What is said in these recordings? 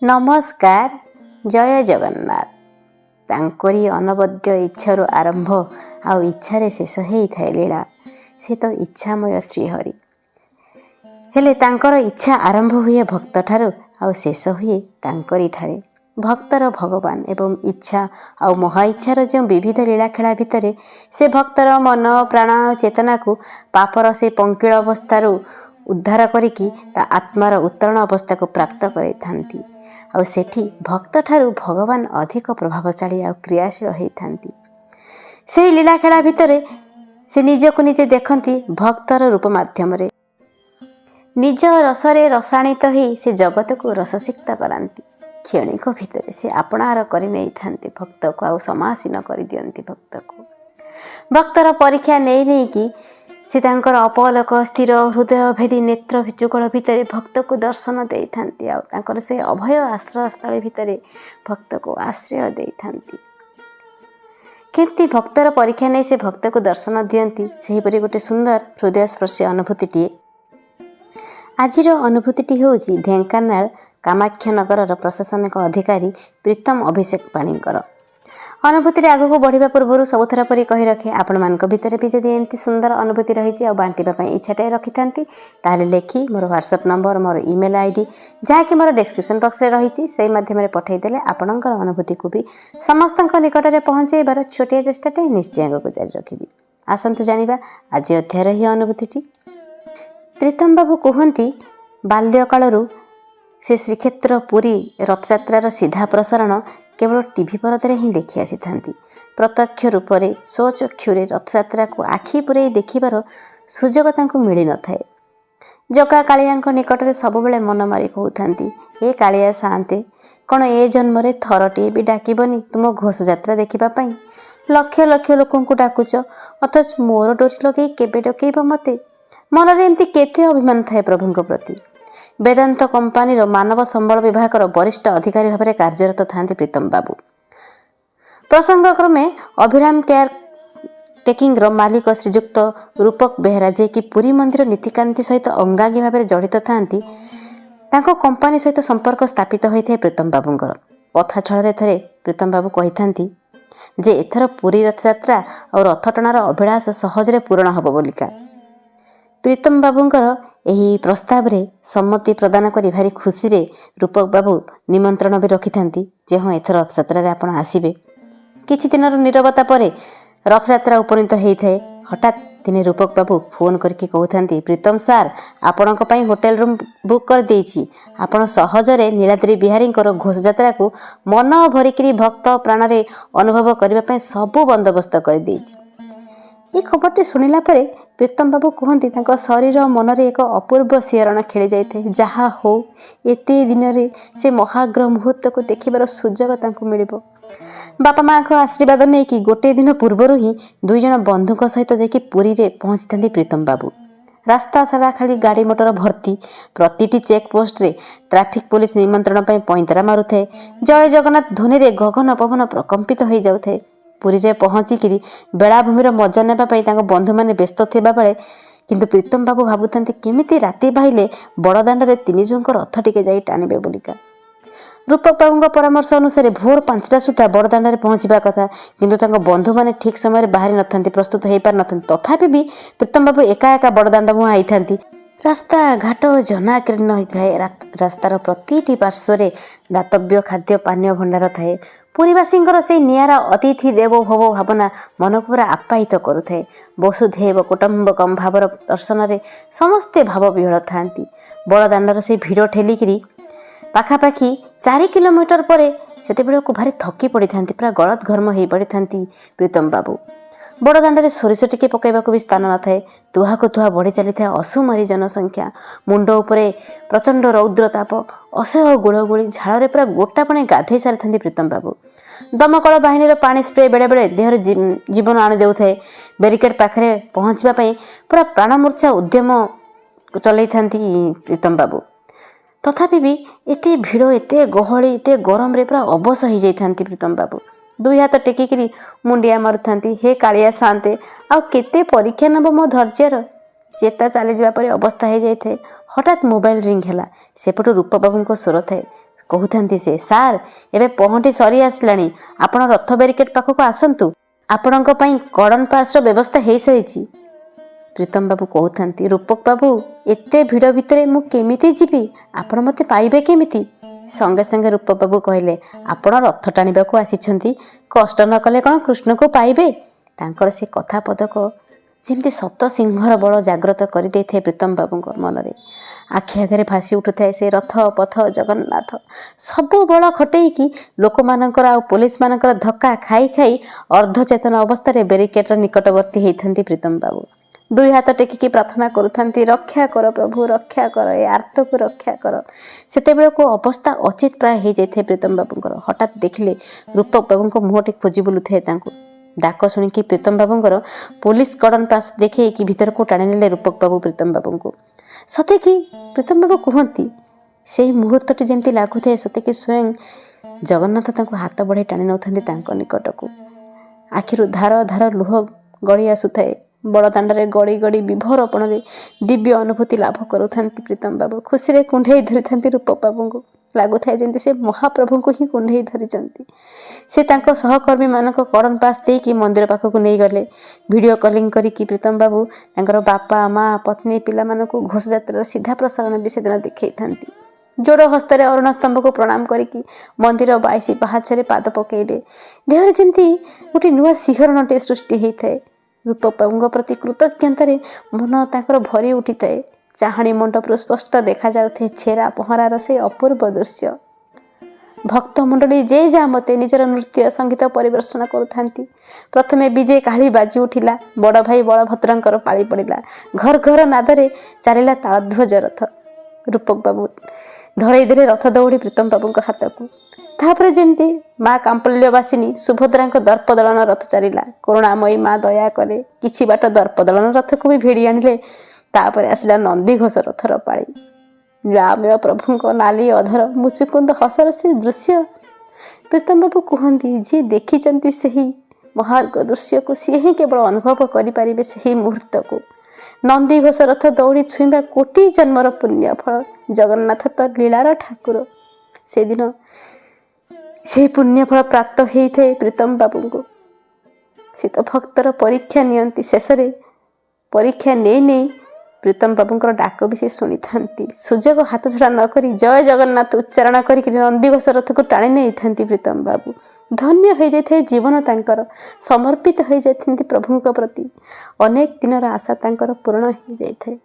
नमस्कार जय जगन्नाथ। तांकरी अनबद्य इच्छार आरंभ आउ इच्छारे शेष होता है लीला। से तो इच्छामय श्रीहरि हेले तांकर इच्छा आरंभ हुए भक्त ठारू आउ शेष हुए तांकरी ठारे। भक्तर भगवान एवं इच्छा आउ महा इच्छार जो विविध लीला खेला भितर से भक्तर मन प्राण चेतना को पापर से पंकिल अवस्थार उद्धार करिकी ता आत्मार उत्तरण अवस्था को प्राप्त कराई आउ सेठी भक्त ठारू भगवान अधिक प्रभावशाली आउ क्रियाशील होती। से लीला खेला भितर से निजको निजे देखती भक्तर रूप माध्यम निज रसरे रसायित हो से जगत को रससिक्त कराती। क्षणिक भितर से आपणार कर भक्त को आउ समासीन कर दियंती। भक्त को भक्तर परीक्षा नहीं नहीं कि से तांकर अपलक स्थिर हृदय भेदी नेत्र जुगल भितर भक्त को दर्शन दे था। से अभय आश्रय स्थल भितर भक्त को आश्रय दे था। केमती भक्तर परीक्षा नहीं से भक्त को दर्शन दियंती सेहीपरि गोटे सुंदर हृदयस्पर्शी अनुभूति। आजिर अनुभूति हूँ ढेंकानाल कामाक्षानगर प्रशासनिक अधिकारी प्रीतम अभिषेक पाणीकर अनुभूति। आगक बढ़िया पूर्व सबुथर परी कही रखे आपण मान भितर भी जब एमती सुंदर अनुभूति रही बांटापी इच्छाटे रखी था लेखि मोर व्हाट्सएप नंबर मोर ईमेल आईडी जहाँकि मोर डिस्क्रिप्शन बॉक्स रे रही से माध्यम पठईदेले आपणकर अनुभूति को भी समस्त निकट में पहुँचाइबार छोटिया चेष्टाटे निश्चय आगक जारी रखी। आसतु जानिबा आज अध्यायर ही अनुभूति। प्रीतम बाबू कहती बाल्यकालू से श्रीक्षेत्र पुरी रथयात्रार सीधा प्रसारण केवल टीवी परदे ही देखी आसी था। प्रत्यक्ष रूप से स्वचक्षुरे रथयात्रा को आखि पुरे देखिबार सुजोग तांको मिली न थाए। जगा कालिया निकट में सब बेले मन मारी कहते ए कालिया साते कौन ए जन्म थरटे भी डाकबनी तुम घोष यात्रा देखापी। लक्ष लक्ष लोक डाकुच अथच मोर डोरी लगे केबे डकैब मते। मनरे एमती केते अभिमान थाए प्रभुଙ୍କ प्रति। वेदांत कंपानीर मानव संबल विभाग वरिष्ठ अधिकारी भाव में कार्यरत था प्रीतम बाबू। प्रसंगक्रमे अभिराम केयर टेकिंग मालिक श्रीजुक्त रूपक बेहरा जे कि पुरी मंदिर नीतिकांति सहित अंगांगी भाव में जड़ित था कंपानी सहित संपर्क स्थापित होता है प्रीतम बाबूंकर। कथा छल थे प्रीतम बाबू कही था जे एथर पुरी रथयात्रा और रथ टणार अभिलाष सहजरे पूरण हब बोलिका। प्रीतम बाबूंकर यही प्रस्ताव रे सम्मति प्रदान करी भारी खुशी रे रूपक बाबू निमंत्रण भी रखी जे हाँ एथर रथयात्रा आपण आसबे। किछि दिन नीरवता परे रथयात्रा उपनीत होता है। हठात दिने रूपक बाबू फोन करके कहते प्रीतम सार आपणक पई होटेल रूम बुक कर देछि। आपण सहजरे नीलाद्री बिहारी घोष यात्रा को मन भरिकी भक्त प्राण रे अनुभव करने सबू बंदोबस्त कर देछि। ये खबरटी शुणिला परे प्रीतम बाबू कहते शरीर मन रे एक अपूर्व सिहरण खेली जाए। जहा हो एते दिन रे से महाग्रह मुहूर्त को देखिबार सुजोग तांको मिलिबो। बापा माँ को आशीर्वाद नहीं कि गोटे दिन पूर्वर ही दुई जन बंधुक सहित जाकि पुरी रे पहुंची था प्रीतम बाबू। रास्ता सारा खाली गाड़ी मोटर भर्ती। प्रतिटी चेक पोस्ट रे ट्रैफिक पुलिस निमंत्रण पर पैंतरा मारुथे। जय जगन्नाथ ध्वनि रे गगन पवन प्रकंपित हो जाउथे। पुरी रे पहुंचिकी बेलाभूमिर मजा नेबाई बंधु मैंने व्यस्त थिबा बेले किंतु प्रीतम बाबू भावुंट केमिति राति बाहिले बड़दाण्ड रे तीन जणक रथ टिके जाई टाणिबे बोलिका। रूपक बाबू परामर्श अनुसार भोर 5टा सुधा बड़दाण्ड रे पहुंचवा कथा किंतु बंधु मैंने ठीक समय बाहरी न प्रस्तुत हो पार न। तथापि भी प्रीतम बाबू एका एका बड़दाण्ड मुहां आई। रास्ता घाट जनाकीर्ण होता है। रास्तार प्रतिटी पार्श्व दातव्य खाद्य पानीय भंडार थाए। पुरीवासी से निरा अतिथि देवो भव भावना मन को पूरा आप्यायित करुए। वसुधैव कुटुंबकम भावर दर्शन में समस्ते भाव विहल था। बड़दाण्डर से भिड़ ठेलिकी पाखापाखि 4 किलोमीटर पर से भारी थकी पड़ी था। पूरा गलत घर्म हो पड़ी था प्रीतम बाबू। बड़दाण्ड रे सोरिष टिके पकैबा भी स्थान न थाए। तुहा को तुहा बढ़ी चली था असुमारी जनसंख्या। मुंड उपरे प्रचंड रौद्र ताप असह्य गुड़गुड़ी झाड़ पूरा गोटा पाने गाधे सारी था प्रीतम बाबू। दमकल बाहिनी पानी स्प्रे बेले बेले देहर जीवन आनी देउथे। बेरिकेड पाखरे पहुँचापी पूरा प्राणमूर्छा उद्यम चलई था प्रीतम बाबू। तथापि भी एते भिड़ एते गहली एते गरम रे पूरा अवश हो जाती प्रीतम बाबू। दुई हाथ टेकिकी मुंडिया मारुता हे कालिया साते आउ केते परीक्षा नब मो धैर्यर। चेता चली जावा परे अवस्था हो जाए। हठात मोबाइल रिंग है। सेपटू रूप बाबू स्वर थाए କହୁଥାନ୍ତି ସେ, ସାର୍ ଏବେ ପହଣ୍ଡି ସରି ଆସିଲାଣି, ଆପଣ ରଥ ବ୍ୟାରିକେଡ୍ ପାଖକୁ ଆସନ୍ତୁ, ଆପଣଙ୍କ ପାଇଁ କର୍ଡନ ପାସ୍ର ବ୍ୟବସ୍ଥା ହେଇସାରିଛି। ପ୍ରୀତମ ବାବୁ କହୁଥାନ୍ତି, ରୂପକ ବାବୁ ଏତେ ଭିଡ଼ ଭିତରେ ମୁଁ କେମିତି ଯିବି, ଆପଣ ମୋତେ ପାଇବେ କେମିତି? ସଙ୍ଗେ ସଙ୍ଗେ ରୂପକ ବାବୁ କହିଲେ, ଆପଣ ରଥ ଟାଣିବାକୁ ଆସିଛନ୍ତି, କଷ୍ଟ ନ କଲେ କ'ଣ କୃଷ୍ଣକୁ ପାଇବେ? ତାଙ୍କର ସେ କଥା ପଦକ ଯେମିତି ସତ ସିଂହର ବଳ ଜାଗ୍ରତ କରିଦେଇଥାଏ ପ୍ରୀତମ ବାବୁଙ୍କ ମନରେ। ଆଖି ଆଗରେ ଭାସି ଉଠୁଥାଏ ସେ ରଥ ପଥ ଜଗନ୍ନାଥ। ସବୁ ବଳ ଖଟେଇକି ଲୋକମାନଙ୍କର ଆଉ ପୋଲିସମାନଙ୍କର ଧକ୍କା ଖାଇ ଖାଇ ଅର୍ଦ୍ଧଚେତନ ଅବସ୍ଥାରେ ବ୍ୟାରିକେଡ୍ର ନିକଟବର୍ତ୍ତୀ ହେଇଥାନ୍ତି ପ୍ରୀତମ ବାବୁ। ଦୁଇ ହାତ ଟେକିକି ପ୍ରାର୍ଥନା କରୁଥାନ୍ତି, ରକ୍ଷା କର ପ୍ରଭୁ, ରକ୍ଷା କର, ଏ ଆର୍ତ୍ତକୁ ରକ୍ଷା କର। ସେତେବେଳକୁ ଅବସ୍ଥା ଅଚିତ ପ୍ରାୟ ହେଇଯାଇଥାଏ ପ୍ରୀତମ ବାବୁଙ୍କର। ହଠାତ୍ ଦେଖିଲେ ରୂପକ ବାବୁଙ୍କ ମୁହଁଟି ଖୋଜି ବୁଲୁଥାଏ ତାଙ୍କୁ। ଡାକ ଶୁଣିକି ପ୍ରୀତମ ବାବୁଙ୍କର ପୋଲିସ କର୍ଡନ ପାସ୍ ଦେଖେଇକି ଭିତରକୁ ଟାଣିନେଲେ ରୂପକ ବାବୁ ପ୍ରୀତମ ବାବୁଙ୍କୁ। ସତେକି ପ୍ରୀତମ ବାବୁ କୁହନ୍ତି, ସେଇ ମୁହୂର୍ତ୍ତଟି ଯେମିତି ଲାଗୁଥାଏ ସତେକି ସ୍ୱୟଂ ଜଗନ୍ନାଥ ତାଙ୍କୁ ହାତ ବଢ଼ାଇ ଟାଣି ନେଉଥାନ୍ତି ତାଙ୍କ ନିକଟକୁ। ଆଖିରୁ ଧାର ଧାର ଲୁହ ଗଡ଼ି ଆସୁଥାଏ। ବଡ଼ଦାଣ୍ଡରେ ଗଡ଼ି ଗଡ଼ି ବିଭୋରପଣରେ ଦିବ୍ୟ ଅନୁଭୂତି ଲାଭ କରୁଥାନ୍ତି ପ୍ରୀତମ ବାବୁ। ଖୁସିରେ କୁଣ୍ଢେଇ ଧରିଥାନ୍ତି ରୂପକ ବାବୁଙ୍କୁ। ଲାଗୁଥାଏ ଯେମିତି ସେ ମହାପ୍ରଭୁଙ୍କୁ ହିଁ କୁଣ୍ଢେଇ ଧରିଛନ୍ତି। ସେ ତାଙ୍କ ସହକର୍ମୀମାନଙ୍କ କର୍ଡନ ପାସ୍ ଦେଇକି ମନ୍ଦିର ପାଖକୁ ନେଇଗଲେ। ଭିଡ଼ିଓ କଲିଂ କରିକି ପ୍ରୀତମ ବାବୁ ତାଙ୍କର ବାପା ମା ପତ୍ନୀ ପିଲାମାନଙ୍କୁ ଘୋଷଯାତ୍ରାର ସିଧା ପ୍ରସାରଣ ବି ସେଦିନ ଦେଖେଇଥାନ୍ତି। ଯୋଡ଼ ହସ୍ତରେ ଅରୁଣ ସ୍ତମ୍ଭକୁ ପ୍ରଣାମ କରିକି ମନ୍ଦିର 22 ପାହାଚରେ ପାଦ ପକାଇଲେ। ଦେହରେ ଯେମିତି ଗୋଟିଏ ନୂଆ ଶିହରଣଟିଏ ସୃଷ୍ଟି ହେଇଥାଏ। ରୂପକ ବାବୁଙ୍କ ପ୍ରତି କୃତଜ୍ଞତାରେ ମନ ତାଙ୍କର ଭରି ଉଠିଥାଏ। ଚାହାଣୀ ମଣ୍ଡପରୁ ସ୍ପଷ୍ଟ ଦେଖାଯାଉଥାଏ ଛେରା ପହଁରାର ସେ ଅପୂର୍ବ ଦୃଶ୍ୟ। ଭକ୍ତ ମଣ୍ଡଳୀ ଯେ ଯାହା ମତେ ନିଜର ନୃତ୍ୟ ସଙ୍ଗୀତ ପରିବେଷଣ କରୁଥାନ୍ତି। ପ୍ରଥମେ ବିଜେ କାଳି ବାଜି ଉଠିଲା। ବଡ଼ ଭାଇ ବଳଭଦ୍ରଙ୍କର ପାଳି ପଡ଼ିଲା। ଘର ଘର ନାଦରେ ଚାଲିଲା ତାଳଧ୍ୱଜ ରଥ। ରୂପକ ବାବୁ ଧରେଇ ଦେଲେ ରଥ ଦଉଡ଼ି ପ୍ରୀତମ ବାବୁଙ୍କ ହାତକୁ। ତାପରେ ଯେମିତି ମା କାମ୍ପଲ୍ୟବାସିନୀ ସୁଭଦ୍ରାଙ୍କ ଦର୍ପଦଳନ ରଥ ଚାଲିଲା। କରୁଣାମୟୀ ମା ଦୟା କଲେ, କିଛି ବାଟ ଦର୍ପଦଳନ ରଥକୁ ବି ଭିଡ଼ି ଆଣିଲେ। ତାପରେ ଆସିଲା ନନ୍ଦିଘୋଷ ରଥର ପାଳି। ରାମୟ ପ୍ରଭୁଙ୍କ ନାଲି ଅଧର ମୁଚୁକୁନ୍ଦ ହସର ସେ ଦୃଶ୍ୟ। ପ୍ରୀତମ ବାବୁ କୁହନ୍ତି, ଯିଏ ଦେଖିଛନ୍ତି ସେହି ମହାର୍ଘ ଦୃଶ୍ୟକୁ ସିଏ ହିଁ କେବଳ ଅନୁଭବ କରିପାରିବେ ସେହି ମୁହୂର୍ତ୍ତକୁ। ନନ୍ଦିଘୋଷ ରଥ ଦଉଡ଼ି ଛୁଇଁବା କୋଟି ଜନ୍ମର ପୁଣ୍ୟ ଫଳ। ଜଗନ୍ନାଥ ତ ଲୀଳାର ଠାକୁର। ସେଦିନ ସେହି ପୁଣ୍ୟ ଫଳ ପ୍ରାପ୍ତ ହେଇଥାଏ ପ୍ରୀତମ ବାବୁଙ୍କୁ। ସେ ତ ଭକ୍ତର ପରୀକ୍ଷା ନିଅନ୍ତି। ଶେଷରେ ପରୀକ୍ଷା ନେଇ ନେଇ ପ୍ରୀତମ ବାବୁଙ୍କର ଡାକ ବି ସେ ଶୁଣିଥାନ୍ତି। ସୁଯୋଗ ହାତ ଛଡ଼ା ନ କରି ଜୟ ଜଗନ୍ନାଥ ଉଚ୍ଚାରଣ କରିକି ନନ୍ଦିଘୋଷ ରଥକୁ ଟାଣି ନେଇଥାନ୍ତି ପ୍ରୀତମ ବାବୁ। ଧନ୍ୟ ହୋଇଯାଇଥାଏ ଜୀବନ ତାଙ୍କର। ସମର୍ପିତ ହୋଇଯାଇଥାନ୍ତି ପ୍ରଭୁଙ୍କ ପ୍ରତି। ଅନେକ ଦିନର ଆଶା ତାଙ୍କର ପୂରଣ ହୋଇଯାଇଥାଏ।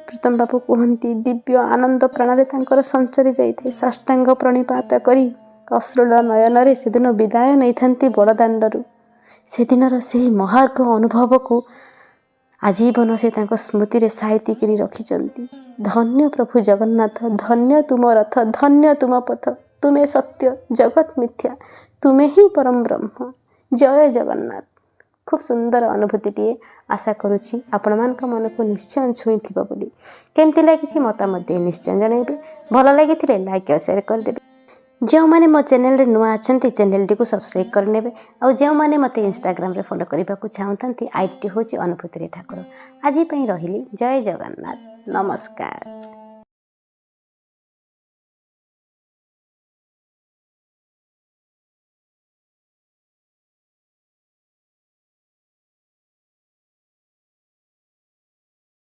ପ୍ରୀତମ ବାବୁ କୁହନ୍ତି, ଦିବ୍ୟ ଆନନ୍ଦ ପ୍ରାଣରେ ତାଙ୍କର ସଞ୍ଚରି ଯାଇଥାଏ। ସାଷ୍ଟାଙ୍ଗ ପ୍ରଣିପାତ କରି ଅଶ୍ରୁଳ ନୟନରେ ସେଦିନ ବିଦାୟ ନେଇଥାନ୍ତି ବଡ଼ଦାଣ୍ଡରୁ। ସେଦିନର ସେହି ମହାର୍ଘ ଅନୁଭବକୁ ଆଜୀବନ ସେ ତାଙ୍କ ସ୍ମୃତିରେ ସାଇତିକିରି ରଖିଛନ୍ତି। ଧନ୍ୟ ପ୍ରଭୁ ଜଗନ୍ନାଥ, ଧନ୍ୟ ତୁମ ରଥ, ଧନ୍ୟ ତୁମ ପଥ, ତୁମେ ସତ୍ୟ, ଜଗତ ମିଥ୍ୟା, ତୁମେ ହିଁ ପରମ ବ୍ରହ୍ମ। ଜୟ ଜଗନ୍ନାଥ। ଖୁବ୍ ସୁନ୍ଦର ଅନୁଭୂତିଟିଏ। ଆଶା କରୁଛି ଆପଣମାନଙ୍କ ମନକୁ ନିଶ୍ଚୟ ଛୁଇଁଥିବ ବୋଲି। କେମିତି ଲାଗିଛି ମତାମତ ଦେଇ ନିଶ୍ଚୟ ଜଣାଇବେ। ଭଲ ଲାଗିଥିଲେ ଲାଇକ୍ ଆଉ ସେୟାର କରିଦେବେ। ଯେଉଁମାନେ ମୋ ଚ୍ୟାନେଲରେ ନୂଆ ଅଛନ୍ତି ଚ୍ୟାନେଲଟିକୁ ସବସ୍କ୍ରାଇବ୍ କରିନେବେ। ଆଉ ଯେଉଁମାନେ ମୋତେ ଇନଷ୍ଟାଗ୍ରାମରେ ଫଲୋ କରିବାକୁ ଚାହୁଁଥାନ୍ତି ଆଇଡିଟି ହେଉଛି ଅନୁଭୂତିରେ ଠାକୁର। ଆଜି ପାଇଁ ରହିଲି। ଜୟ ଜଗନ୍ନାଥ। ନମସ୍କାର।